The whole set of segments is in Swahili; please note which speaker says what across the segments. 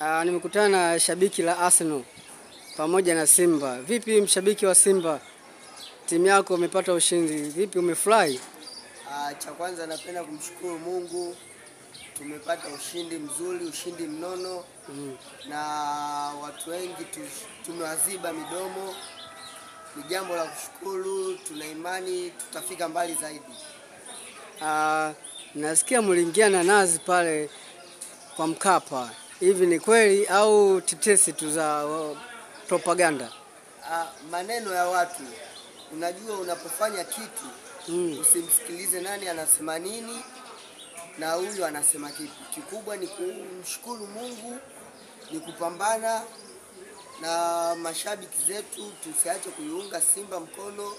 Speaker 1: Nimekutana na shabiki la Arsenal pamoja na Simba. Vipi mshabiki wa Simba? Timu yako umepata ushindi. Vipi umefurahi?
Speaker 2: Cha kwanza napenda kumshukuru Mungu. Tumepata ushindi mzuri, ushindi mnono. Na watu wengi tumewaziba midomo. Ni jambo la kushukuru, tuna imani tutafika mbali zaidi.
Speaker 1: Nasikia mliingia na nazi pale kwa Mkapa. Hivi ni kweli au tetesi tu za propaganda?
Speaker 2: Maneno ya watu. Unajua unapofanya kitu usimsikilize nani anasema nini na huyu anasema kipi. Kikubwa ni kumshukuru Mungu, ni kupambana na mashabiki zetu, tusiache kuiunga Simba mkono,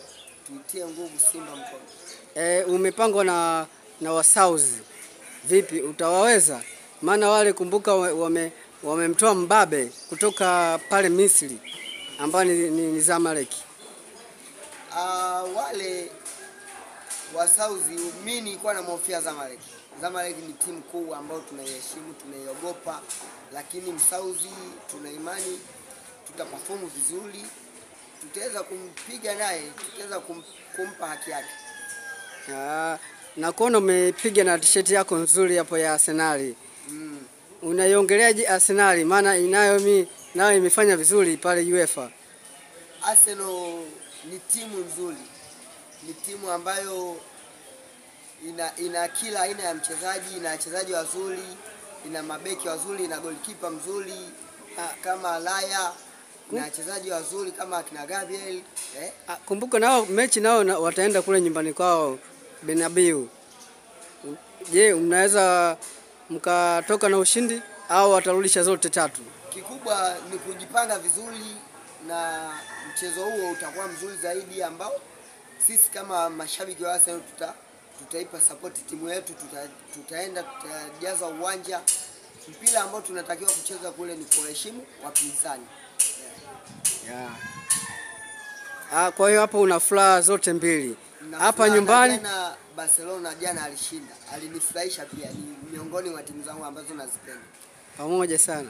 Speaker 2: tuitie nguvu Simba mkono.
Speaker 1: Umepangwa na wasauzi. Vipi utawaweza? Maana wale kumbuka wamemtoa mbabe kutoka pale Misri ambao ni Zamalek.
Speaker 2: Wale wasauzi mimi nilikuwa namhofia Zamalek. Zamalek ni timu kubwa ambayo tunaiheshimu, tunaiogopa, lakini msauzi tuna imani tutaperform vizuri, tutaweza kumpiga naye, tutaweza kumpa haki yake.
Speaker 1: Na kuona umepiga na t-shirt yako nzuri hapo ya Arsenal. Unaiongeleaje Arsenal? Maana nayo imefanya vizuri pale UEFA.
Speaker 2: Arsenal ni timu nzuri. Ni timu ambayo ina kila aina ya mchezaji, ina wachezaji wazuri, ina mabeki wazuri, ina goalkeeper mzuri kama Laya, na wachezaji wazuri kama akina Gabriel.
Speaker 1: Kumbuka nao mechi nao wataenda kule nyumbani kwao Bernabeu. Je, mnaweza mkatoka na ushindi au watarudisha zote tatu?
Speaker 2: Kikubwa ni kujipanga vizuri na mchezo huo utakuwa mzuri zaidi, ambao sisi kama mashabiki wa Arsenal tutaipa support timu yetu, tutaenda tutajaza uwanja. Mpira ambao tunatakiwa kucheza kule ni kuheshimu wapinzani.
Speaker 1: Kwa hiyo hapo una furaha zote mbili. Hapa nyumbani
Speaker 2: na Barcelona jana alishinda. Alinifurahisha pia, ni miongoni mwa timu zangu ambazo nazipenda.
Speaker 1: Pamoja sana.